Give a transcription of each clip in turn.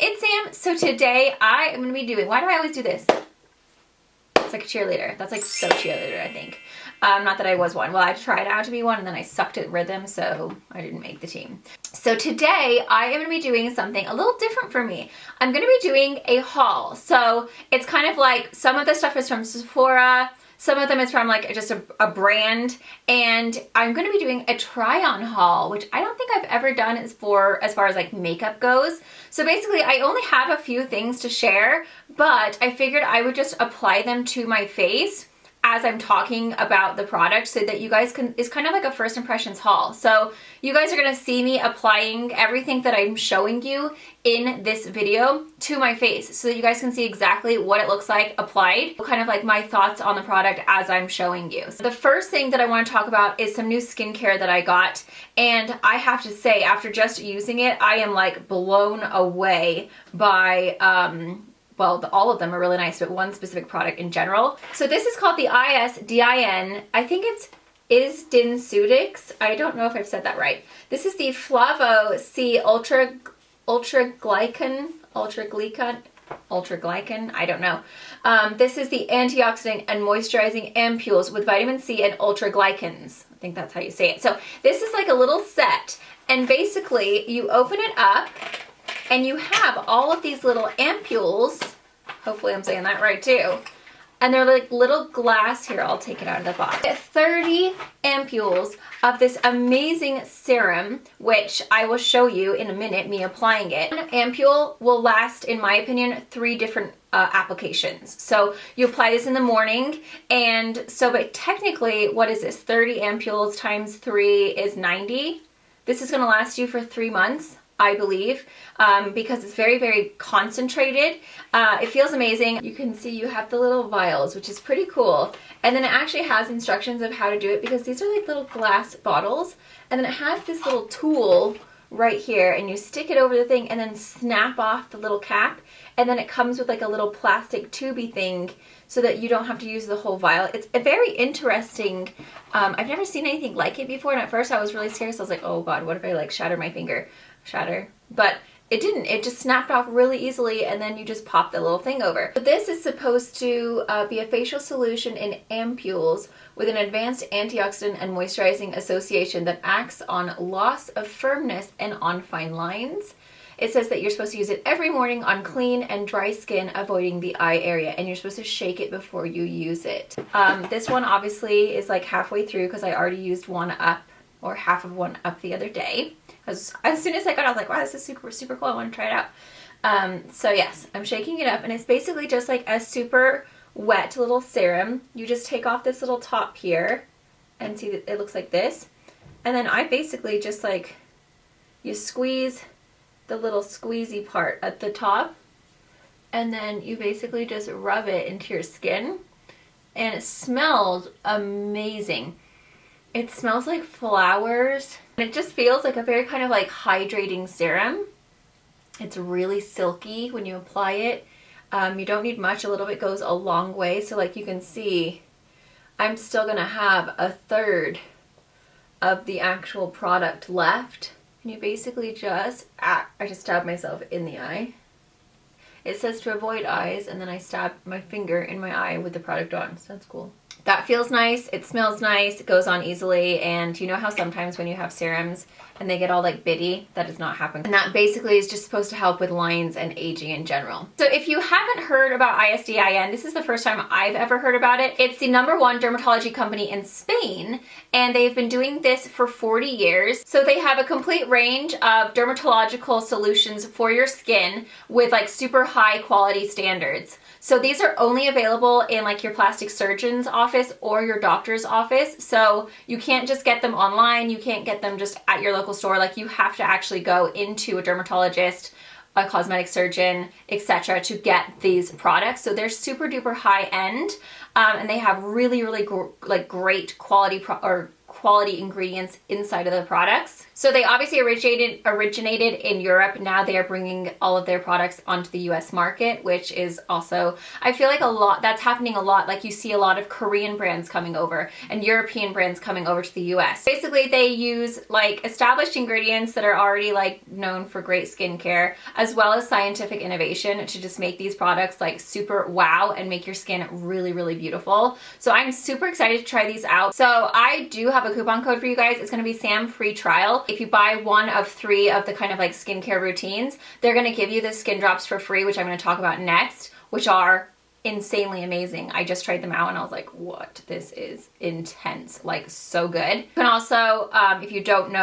it's Sam. So today I am going to be doing, why do I always do this? It's like a cheerleader. That's like so cheerleader, I think. Not that I was one. Well, I tried out to be one and then I sucked at rhythm, so I didn't make the team. So today I am going to be doing something a little different for me. I'm going to be doing a haul. So it's kind of like some of the stuff is from Sephora, some of them is from like just a brand, and I'm going to be doing a try-on haul, which I don't think I've ever done as far as like makeup goes. So basically I only have a few things to share, but I figured I would just apply them to my face as I'm talking about the product so that you guys can, it's kind of like a first impressions haul. So you guys are gonna see me applying everything that I'm showing you in this video to my face so that you guys can see exactly what it looks like applied, kind of like my thoughts on the product as I'm showing you. So the first thing that I wanna talk about is some new skincare that I got. And I have to say, after just using it, I am like blown away by, well, all of them are really nice, but one specific product in general. So this is called the ISDIN. I think it's Isdinsudix. I don't know if I've said that right. This is the Flavo C Ultra Glycan. I don't know. This is the antioxidant and moisturizing ampules with vitamin C and ultra glycans. I think that's how you say it. So this is like a little set, and basically you open it up and you have all of these little ampules. Hopefully I'm saying that right too. And they're like little glass, here, I'll take it out of the box. 30 ampules of this amazing serum, which I will show you in a minute, me applying it. One ampule will last, in my opinion, 3 different applications. So you apply this in the morning, and so, but technically, what is this? 30 ampules times 3 is 90. This is gonna last you for 3 months, I believe, because it's very, very concentrated. It feels amazing. You can see you have the little vials, which is pretty cool. And then it actually has instructions of how to do it, because these are like little glass bottles. And then it has this little tool right here, and you stick it over the thing and then snap off the little cap. And then it comes with like a little plastic tubey thing so that you don't have to use the whole vial. It's a very interesting, I've never seen anything like it before. And at first I was really scared. So I was like, oh God, what if I like shatter my finger? But it didn't. It just snapped off really easily, and then you just pop the little thing over. So this is supposed to be a facial solution in ampules with an advanced antioxidant and moisturizing association that acts on loss of firmness and on fine lines. It says that you're supposed to use it every morning on clean and dry skin, avoiding the eye area, and you're supposed to shake it before you use it. This one obviously is like halfway through because I already used one up, or half of one up the other day. As soon as I got it, I was like, wow, this is super, super cool. I want to try it out. So yes, I'm shaking it up, and it's basically just like a super wet little serum. You just take off this little top here, and see that it looks like this. And then I basically just like, you squeeze the little squeezy part at the top, and then you basically just rub it into your skin, and it smells amazing. It smells like flowers. It just feels like a very kind of like hydrating serum. It's really silky when you apply it. You don't need much. A little bit goes a long way. So like you can see, I'm still gonna have 1/3 of the actual product left. And you basically just, I just stabbed myself in the eye. It says to avoid eyes, and then I stab my finger in my eye with the product on, so that's cool. That feels nice, it smells nice, it goes on easily, and you know how sometimes when you have serums and they get all like bitty, that does not happen. And that basically is just supposed to help with lines and aging in general. So if you haven't heard about ISDIN, this is the first time I've ever heard about it. It's the #1 dermatology company in Spain, and they've been doing this for 40 years. So they have a complete range of dermatological solutions for your skin with like super high quality standards. So these are only available in like your plastic surgeon's office or your doctor's office. So you can't just get them online. You can't get them just at your local store. Like you have to actually go into a dermatologist, a cosmetic surgeon, etc. to get these products. So they're super duper high end, and they have really, really great quality quality ingredients inside of the products. So they obviously originated in Europe. Now they are bringing all of their products onto the US market, which is also, I feel like that's happening a lot. Like you see a lot of Korean brands coming over and European brands coming over to the US. Basically, they use like established ingredients that are already like known for great skincare, as well as scientific innovation to just make these products like super wow and make your skin really, really beautiful. So I'm super excited to try these out. So I do have a coupon code for you guys. It's going to be Sam Free Trial. If you buy one of 3 of the kind of like skincare routines, they're going to give you the skin drops for free, which I'm going to talk about next, which are insanely amazing. I just tried them out and I was like, what? This is intense, like so good. You can also, if you don't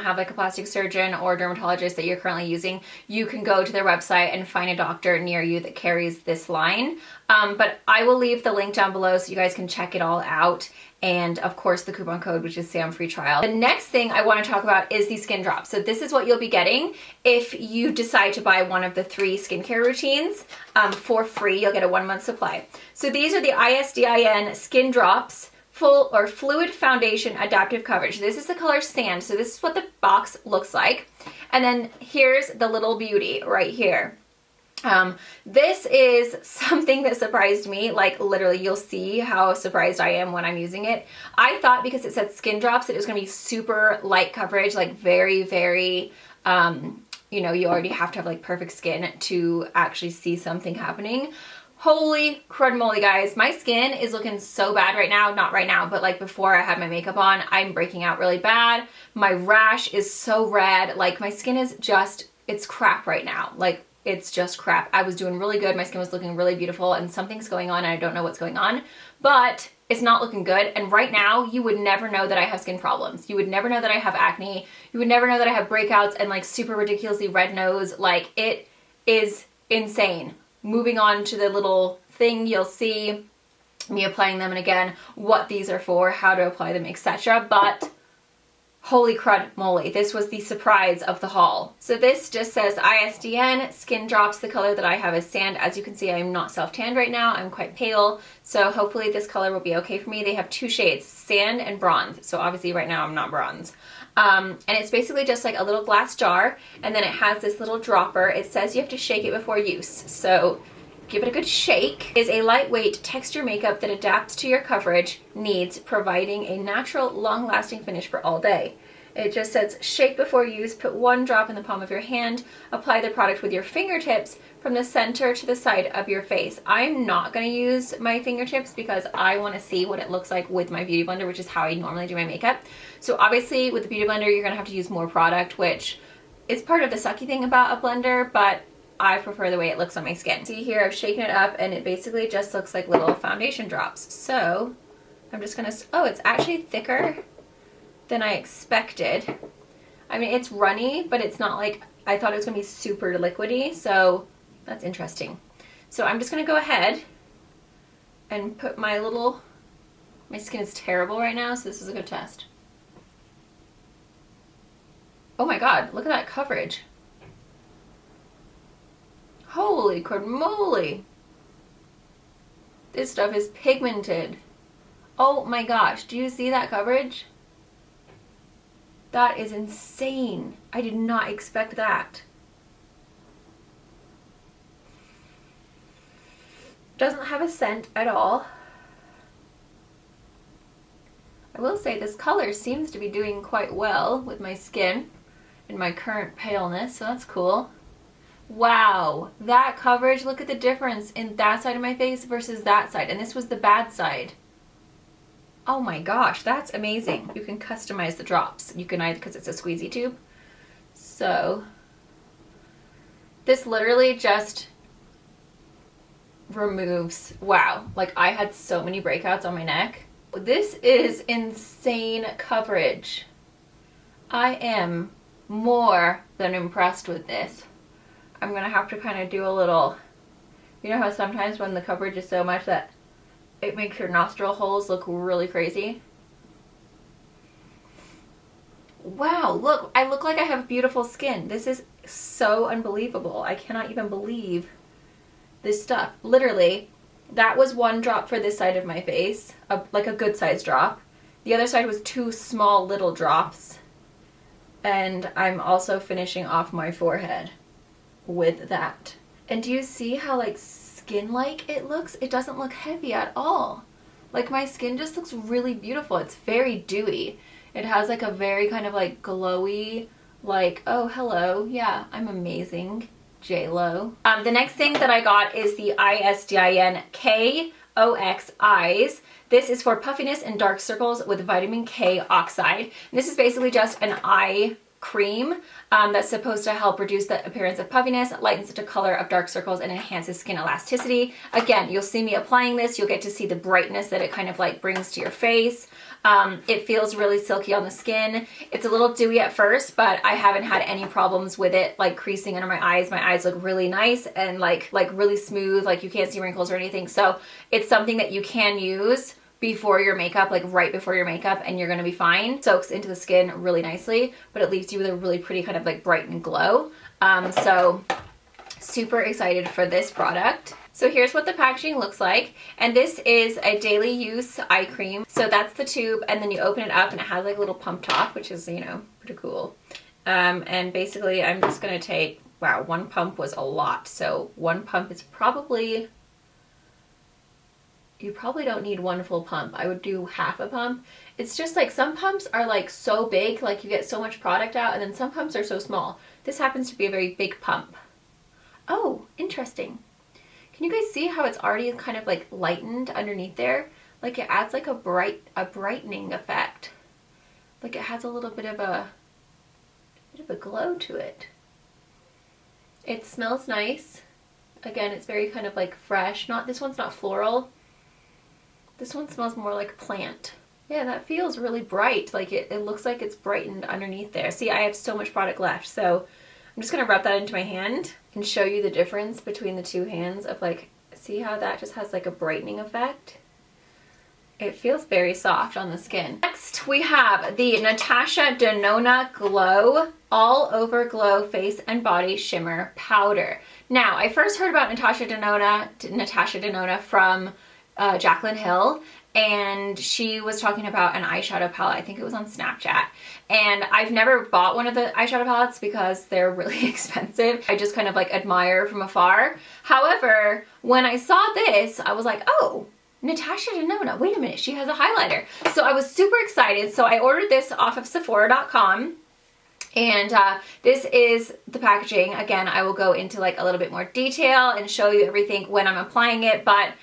have like a plastic surgeon or dermatologist that you're currently using, you can go to their website and find a doctor near you that carries this line. But I will leave the link down below so you guys can check it all out. And of course the coupon code, which is Sam Free Trial. The next thing I want to talk about is the skin drops. So this is what you'll be getting if you decide to buy one of the 3 skincare routines for free. You'll get a 1-month supply. So these are the ISDIN Skin Drops Full or Fluid Foundation Adaptive Coverage. This is the color Sand. So this is what the box looks like. And then here's the little beauty right here. This is something that surprised me. Like literally you'll see how surprised I am when I'm using it. I thought because it said skin drops that it was going to be super light coverage, like very, very, you know, you already have to have like perfect skin to actually see something happening. Holy crud moly, guys. My skin is looking so bad right now. Not right now, but like before I had my makeup on, I'm breaking out really bad. My rash is so red. Like my skin is just, it's crap right now. Like it's just crap. I was doing really good. My skin was looking really beautiful and something's going on and I don't know what's going on, but it's not looking good. And right now you would never know that I have skin problems. You would never know that I have acne. You would never know that I have breakouts and like super ridiculously red nose. Like it is insane. Moving on to the little thing, you'll see me applying them and again, what these are for, how to apply them, etc. But holy crud moly, this was the surprise of the haul. So this just says ISDN Skin Drops. The color that I have is Sand. As you can see, I'm not self-tanned right now. I'm quite pale. So hopefully this color will be okay for me. They have 2 shades, Sand and Bronze. So obviously right now I'm not bronze. And it's basically just like a little glass jar. And then it has this little dropper. It says you have to shake it before use. So give it a good shake. Is a lightweight texture makeup that adapts to your coverage needs, providing a natural, long-lasting finish for all day. It just says shake before use, put 1 drop in the palm of your hand, apply the product with your fingertips from the center to the side of your face. I'm not going to use my fingertips because I want to see what it looks like with my Beauty Blender, which is how I normally do my makeup. So obviously with the Beauty Blender, you're going to have to use more product, which is part of the sucky thing about a blender, but I prefer the way it looks on my skin. See here, I've shaken it up and it basically just looks like little foundation drops. So I'm just gonna, oh, it's actually thicker than I expected. I mean, it's runny, but it's not like, I thought it was gonna be super liquidy, so that's interesting. So I'm just gonna go ahead and put my skin is terrible right now, so this is a good test. Oh my God, look at that coverage. Holy crud moly. This stuff is pigmented. Oh my gosh, do you see that coverage? That is insane. I did not expect that. Doesn't have a scent at all. I will say this color seems to be doing quite well with my skin and my current paleness, so that's cool. Wow, that coverage, look at the difference in that side of my face versus that side. And this was the bad side. Oh my gosh, that's amazing. You can customize the drops. You can either, because it's a squeezy tube. So this literally just removes, wow, like I had so many breakouts on my neck. This is insane coverage. I am more than impressed with this. I'm gonna have to kind of do a little, you know how sometimes when the coverage is so much that it makes your nostril holes look really crazy? Wow, look, I look like I have beautiful skin. This is so unbelievable. I cannot even believe this stuff. Literally, that was 1 drop for this side of my face, like a good size drop. The other side was 2 small little drops. And I'm also finishing off my forehead with that. And do you see how like skin-like it looks? It doesn't look heavy at all. Like my skin just looks really beautiful. It's very dewy. It has like a very kind of like glowy, like, oh, hello, yeah, I'm amazing, J-Lo. The next thing that I got is the ISDIN KOX Eyes. This is for puffiness and dark circles with vitamin K oxide. And this is basically just an eye cream that's supposed to help reduce the appearance of puffiness, lightens the color of dark circles, and enhances skin elasticity. Again, you'll see me applying this. You'll get to see the brightness that it kind of like brings to your face. It feels really silky on the skin. It's a little dewy at first, but I haven't had any problems with it like creasing under my eyes. My eyes look really nice and like really smooth, like you can't see wrinkles or anything. So it's something that you can use before your makeup, like right before your makeup, and you're gonna be fine. Soaks into the skin really nicely, but it leaves you with a really pretty kind of like brightened glow. So super excited for this product. So here's what the packaging looks like. And this is a daily use eye cream. So that's the tube, and then you open it up and it has like a little pump top, which is, you know, pretty cool. And basically I'm just gonna take, wow, 1 pump was a lot. So 1 pump is probably, you probably don't need 1 full pump. I would do half a pump. It's just like some pumps are like so big, like you get so much product out, and then some pumps are so small. This happens to be a very big pump. Oh, interesting. Can you guys see how it's already kind of like lightened underneath there? Like it adds like a brightening effect. Like it has a little bit of a glow to it. It smells nice. Again, it's very kind of like fresh. This one's not floral. This one smells more like plant. Yeah, that feels really bright. Like it looks like it's brightened underneath there. See, I have so much product left. So I'm just gonna rub that into my hand and show you the difference between the 2 hands of like, see how that just has like a brightening effect? It feels very soft on the skin. Next, we have the Natasha Denona Glow All Over Glow Face and Body Shimmer Powder. Now, I first heard about Natasha Denona from Jaclyn Hill, and she was talking about an eyeshadow palette. I think it was on Snapchat. And I've never bought one of the eyeshadow palettes because they're really expensive. I just kind of like admire from afar. However, when I saw this, I was like, oh, Natasha Denona, wait a minute, she has a highlighter. So I was super excited. So I ordered this off of Sephora.com. And this is the packaging. Again, I will go into like a little bit more detail and show you everything when I'm applying it, but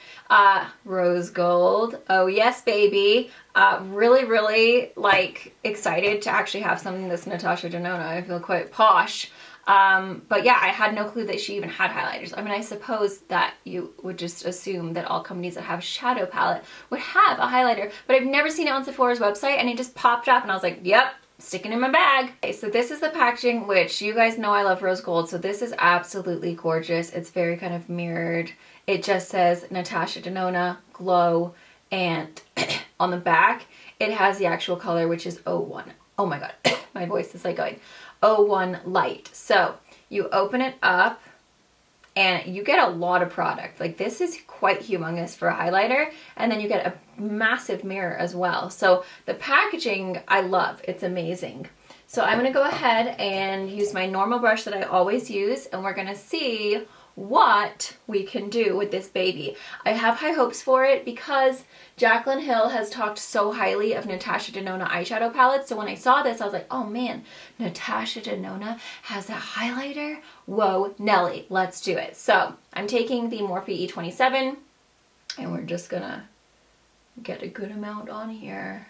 rose gold, oh yes baby. Really like excited to actually have something that's Natasha Denona. I feel quite posh. But yeah, I had no clue that she even had highlighters. I mean, I suppose that you would just assume that all companies that have shadow palette would have a highlighter, but I've never seen it on Sephora's website, and it just popped up and I was like, yep, sticking in my bag. Okay, so this is the packaging, which you guys know I love rose gold, so this is absolutely gorgeous. It's very kind of mirrored. It just says Natasha Denona Glow, and on the back it has the actual color, which is 01. Oh my god, my voice is like going 01 Light. So you open it up and you get a lot of product. Like this is quite humongous for a highlighter, and then you get a massive mirror as well. So the packaging I love, it's amazing. So I'm gonna go ahead and use my normal brush that I always use, and we're gonna see what we can do with this baby. I have high hopes for it because Jaclyn Hill has talked so highly of Natasha Denona eyeshadow palettes. So when I saw this, I was like, oh man, Natasha Denona has a highlighter? Whoa, Nelly, let's do it. So I'm taking the Morphe E27, and we're just gonna get a good amount on here.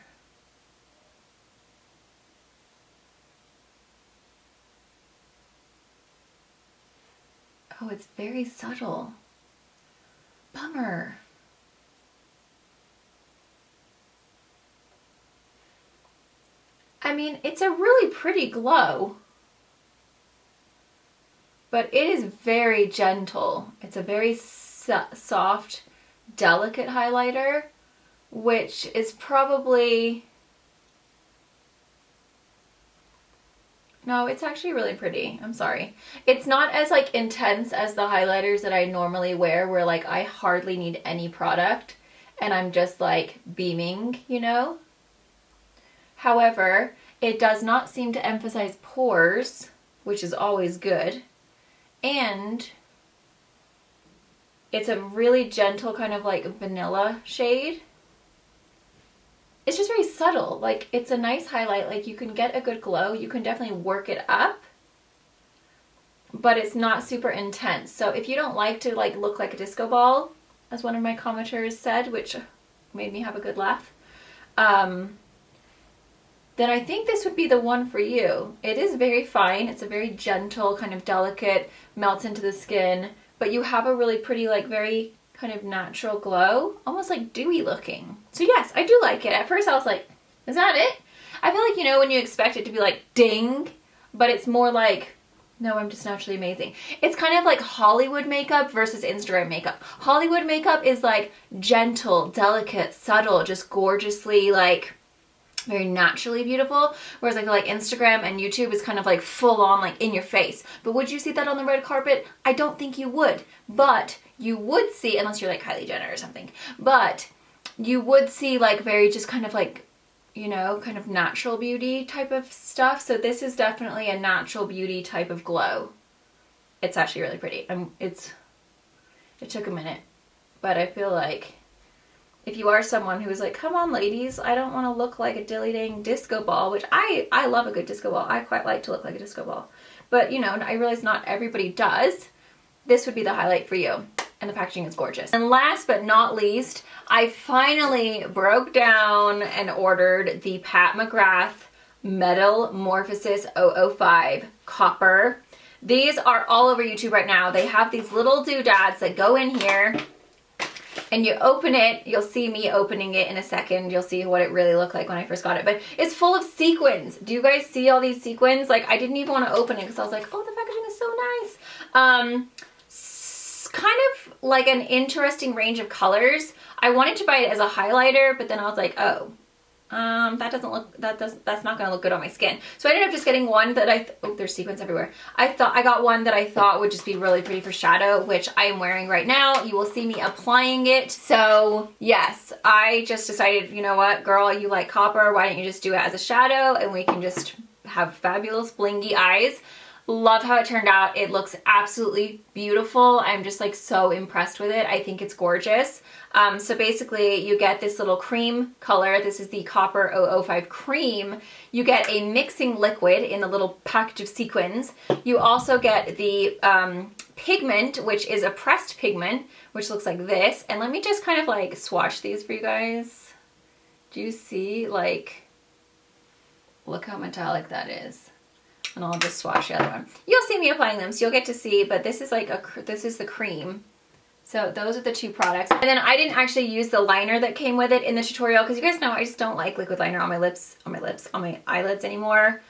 Oh, it's very subtle. Bummer. I mean, it's a really pretty glow, but it is very gentle. It's a very soft, delicate highlighter, which is probably... No, it's actually really pretty. I'm sorry. It's not as like intense as the highlighters that I normally wear, where like I hardly need any product and I'm just like beaming, you know? However, it does not seem to emphasize pores, which is always good. And it's a really gentle kind of like vanilla shade. It's just very subtle. Like, it's a nice highlight. Like, you can get a good glow. You can definitely work it up, but it's not super intense. So if you don't like to like look like a disco ball, as one of my commenters said, which made me have a good laugh, then I think this would be the one for you. It is very fine. It's a very gentle, kind of delicate, melts into the skin, but you have a really pretty, like, very kind of natural glow, almost like dewy looking. So yes, I do like it. At first I was like, is that it? I feel like, you know, when you expect it to be like ding, but it's more like, no, I'm just naturally amazing. It's kind of like Hollywood makeup versus Instagram makeup. Hollywood makeup is like gentle, delicate, subtle, just gorgeously, like, very naturally beautiful, whereas I feel like Instagram and YouTube is kind of like full on, like, in your face. But would you see that on the red carpet? I don't think you would, but you would see, unless you're like Kylie Jenner or something, but you would see like very just kind of like, you know, kind of natural beauty type of stuff. So this is definitely a natural beauty type of glow. It's actually really pretty. It took a minute, but I feel like if you are someone who is like, come on ladies, I don't want to look like a dilly dang disco ball, which I love a good disco ball. I quite like to look like a disco ball. But, you know, I realize not everybody does. This would be the highlight for you. And the packaging is gorgeous. And last but not least, I finally broke down and ordered the Pat McGrath Metamorphosis 005 Copper. These are all over YouTube right now. They have these little doodads that go in here, and you open it. You'll see me opening it in a second. You'll see what it really looked like when I first got it. But it's full of sequins. Do you guys see all these sequins? Like, I didn't even want to open it because I was like, oh, the packaging is so nice. Kind of like an interesting range of colors. I wanted to buy it as a highlighter, but then I was like, oh, that's not gonna look good on my skin. So I ended up just getting one that oh, there's sequins everywhere. I got one that I thought would just be really pretty for shadow, which I am wearing right now. You will see me applying it. So yes, I just decided, you know what, girl, you like copper, why don't you just do it as a shadow and we can just have fabulous blingy eyes. Love how it turned out. It looks absolutely beautiful. I'm just like so impressed with it. I think it's gorgeous. So basically you get this little cream color. This is the Copper 005 cream. You get a mixing liquid in the little package of sequins. You also get the pigment, which is a pressed pigment, which looks like this. And let me just kind of like swatch these for you guys. Do you see, like, look how metallic that is. And I'll just swatch the other one. You'll see me applying them, so you'll get to see, but this is like this is the cream. So those are the two products. And then I didn't actually use the liner that came with it in the tutorial because you guys know I just don't like liquid liner on my lips, on my eyelids anymore.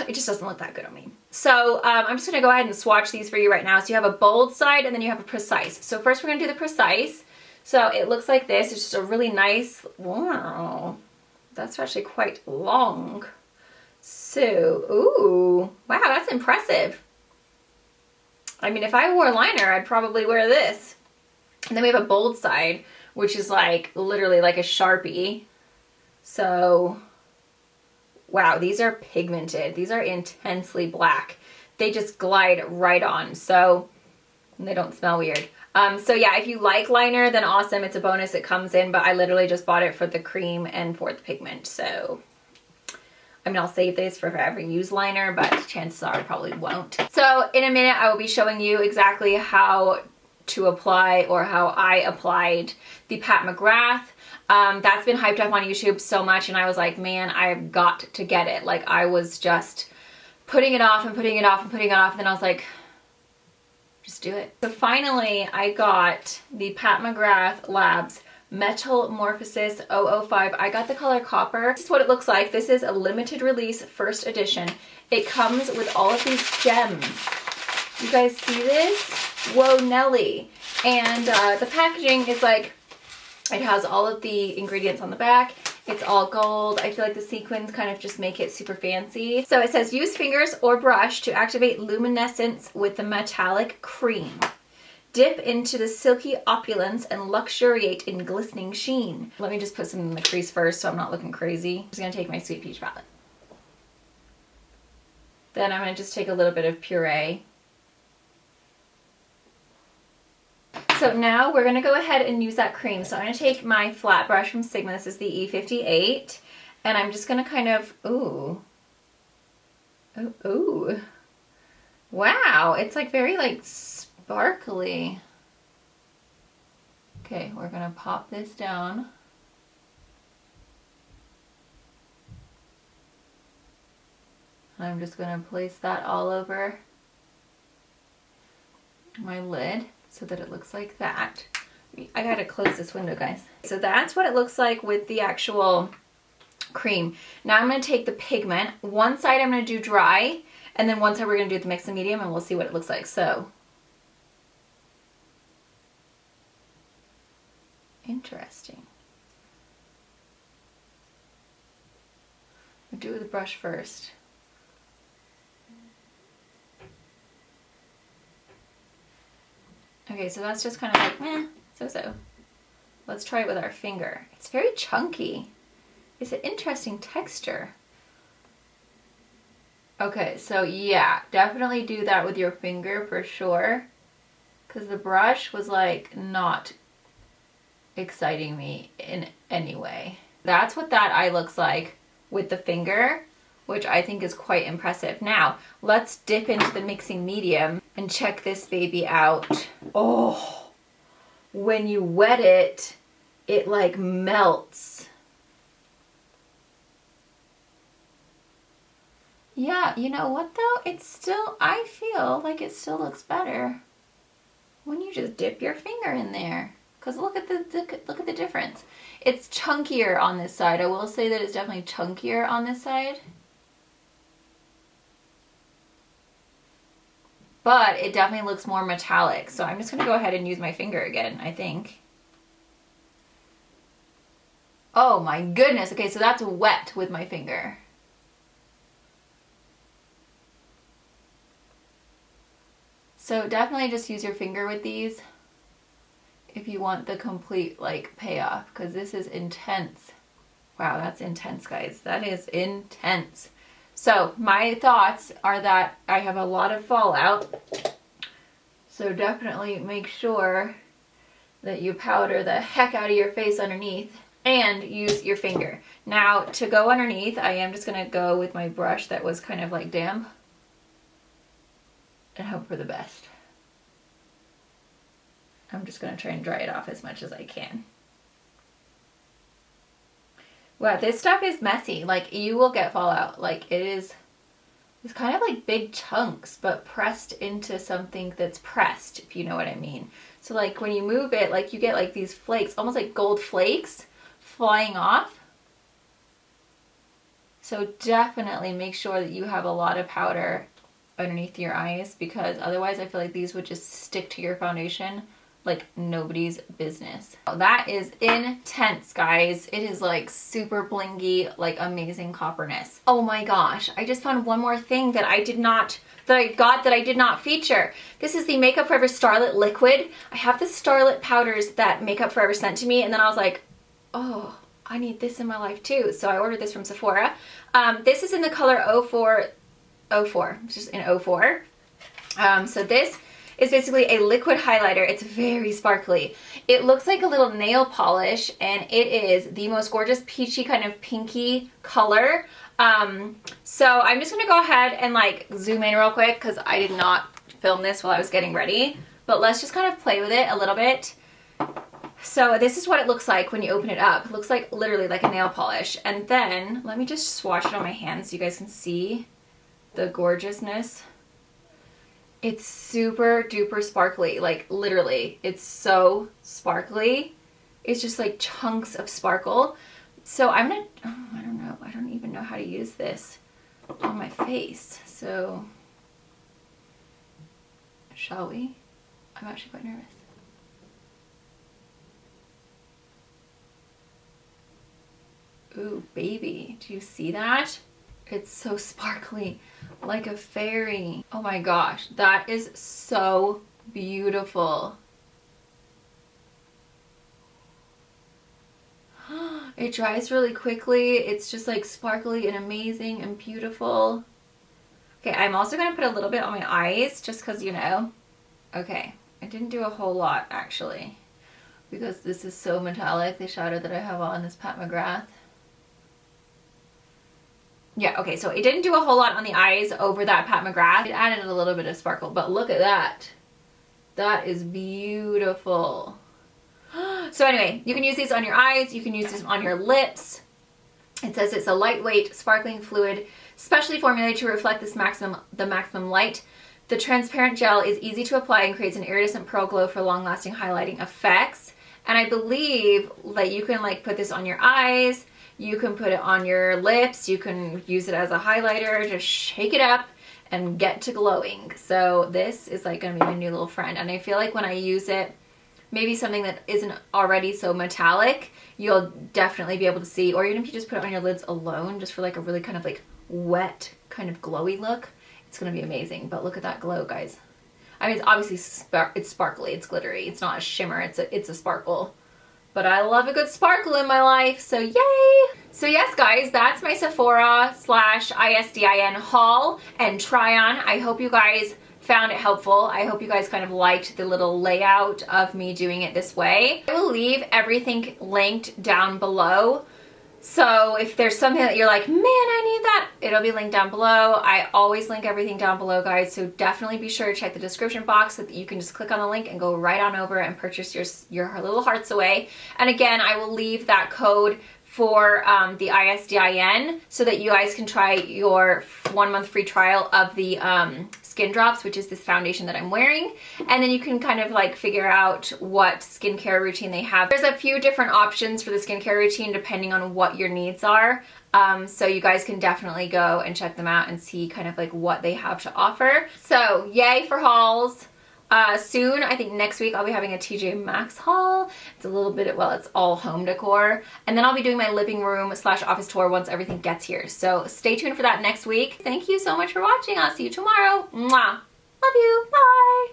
It just doesn't look that good on me. So I'm just gonna go ahead and swatch these for you right now. So you have a bold side and then you have a precise. So first we're gonna do the precise. So it looks like this. It's just a really nice, wow, that's actually quite long. So, ooh, wow, that's impressive. I mean, if I wore a liner, I'd probably wear this. And then we have a bold side, which is like literally like a Sharpie. So, wow, these are pigmented. These are intensely black. They just glide right on. So, they don't smell weird. So yeah, if you like liner, then awesome. It's a bonus. It comes in, but I literally just bought it for the cream and for the pigment. So, I mean, I'll save this for if I ever use liner, but chances are I probably won't. So in a minute, I will be showing you exactly how to apply, or how I applied, the Pat McGrath. That's been hyped up on YouTube so much, and I was like, man, I've got to get it. Like, I was just putting it off and putting it off and putting it off, and then I was like, just do it. So finally, I got the Pat McGrath Labs Metamorphosis 005. I got the color Copper. This is what it looks like. This is a limited release first edition. It comes with all of these gems. You guys see this? Whoa, Nelly. And the packaging is like, it has all of the ingredients on the back. It's all gold. I feel like the sequins kind of just make it super fancy. So it says, use fingers or brush to activate luminescence with the metallic cream. Dip into the silky opulence and luxuriate in glistening sheen. Let me just put some in the crease first so I'm not looking crazy. I'm just gonna take my Sweet Peach palette. Then I'm gonna just take a little bit of puree. So now we're gonna go ahead and use that cream. So I'm gonna take my flat brush from Sigma. This is the E58. And I'm just gonna kind of, ooh. Wow, it's like very like sparkly. Okay, we're gonna pop this down. I'm just gonna place that all over my lid so that it looks like that. I gotta close this window, guys. So that's what it looks like with the actual cream. Now I'm gonna take the pigment. One side I'm gonna do dry, and then one side we're gonna do the mix and medium, and we'll see what it looks like. So, interesting. I'll do it with the brush first. Okay, so that's just kind of like, meh, so-so. Let's try it with our finger. It's very chunky. It's an interesting texture. Okay, so yeah, definitely do that with your finger for sure. Because the brush was like not exciting me in any way. That's what that eye looks like with the finger, which I think is quite impressive. Now, let's dip into the mixing medium and check this baby out. Oh, when you wet it, it like melts. Yeah, you know what though? It's still, I feel like it still looks better when you just dip your finger in there. Because look at the difference. It's chunkier on this side. I will say that it's definitely chunkier on this side. But it definitely looks more metallic. So I'm just going to go ahead and use my finger again, I think. Oh my goodness. Okay, so that's wet with my finger. So definitely just use your finger with these if you want the complete like payoff, because this is intense. Wow, that's intense, guys. That is intense. So my thoughts are that I have a lot of fallout. So definitely make sure that you powder the heck out of your face underneath and use your finger. Now to go underneath, I am just gonna go with my brush that was kind of like damp and hope for the best. I'm just gonna try and dry it off as much as I can. Wow, this stuff is messy. Like, you will get fallout. Like, it's kind of like big chunks, but pressed into something that's pressed, if you know what I mean. So like when you move it, like you get like these flakes, almost like gold flakes flying off. So definitely make sure that you have a lot of powder underneath your eyes, because otherwise I feel like these would just stick to your foundation like nobody's business. That is intense, guys. It is like super blingy, like amazing copperness. Oh my gosh, I just found one more thing that I did not feature. This is the Makeup Forever Starlit Liquid. I have the Starlit powders that Makeup Forever sent to me, and then I was like, oh, I need this in my life too. So I ordered this from Sephora. This is in the color 04, it's just in 04. So this is basically a liquid highlighter. It's very sparkly. It looks like a little nail polish, and it is the most gorgeous peachy kind of pinky color. So I'm just gonna go ahead and like zoom in real quick because I did not film this while I was getting ready, but let's just kind of play with it a little bit. So this is what it looks like when you open it up. It looks like literally like a nail polish. And then let me just swatch it on my hands so you guys can see the gorgeousness. It's super duper sparkly, like literally, it's so sparkly. It's just like chunks of sparkle. So I'm gonna, oh, I don't know, I don't even know how to use this on my face. So, shall we? I'm actually quite nervous. Ooh, baby, do you see that? It's so sparkly, like a fairy. Oh my gosh, that is so Beautiful. It dries really quickly. It's just like sparkly and amazing and beautiful. Okay, I'm also going to put a little bit on my eyes just because, you know. Okay, I didn't do a whole lot actually because this is so metallic, the shadow that I have on this Pat McGrath. Yeah, okay, so it didn't do a whole lot on the eyes over that Pat McGrath. It added a little bit of sparkle, but look at that. That is beautiful. So anyway, you can use these on your eyes, you can use these on your lips. It says it's a lightweight, sparkling fluid, specially formulated to reflect the maximum light. The transparent gel is easy to apply and creates an iridescent pearl glow for long-lasting highlighting effects. And I believe that you can like put this on your eyes, you can put it on your lips, you can use it as a highlighter, just shake it up and get to glowing. So this is like gonna be my new little friend. And I feel like when I use it, maybe something that isn't already so metallic, you'll definitely be able to see, or even if you just put it on your lids alone, just for like a really kind of like wet, kind of glowy look, it's gonna be amazing. But look at that glow, guys. I mean, it's obviously it's sparkly, it's glittery, it's not a shimmer, it's a sparkle. But I love a good sparkle in my life, so yay! So yes, guys, that's my Sephora / ISDIN haul and try on. I hope you guys found it helpful. I hope you guys kind of liked the little layout of me doing it this way. I will leave everything linked down below. So if there's something that you're like, man, I need that, it'll be linked down below. I always link everything down below, guys. So definitely be sure to check the description box so that you can just click on the link and go right on over and purchase your little hearts away. And again, I will leave that code for the ISDIN so that you guys can try your 1 month free trial of the Skin Drops, which is this foundation that I'm wearing. And then you can kind of like figure out what skincare routine they have. There's a few different options for the skincare routine depending on what your needs are. So you guys can definitely go and check them out and see kind of like what they have to offer. So yay for hauls. Soon, I think next week, I'll be having a TJ Maxx haul. It's a little bit, well, it's all home decor. And then I'll be doing my living room / office tour once everything gets here. So stay tuned for that next week. Thank you so much for watching. I'll see you tomorrow. Mwah. Love you. Bye.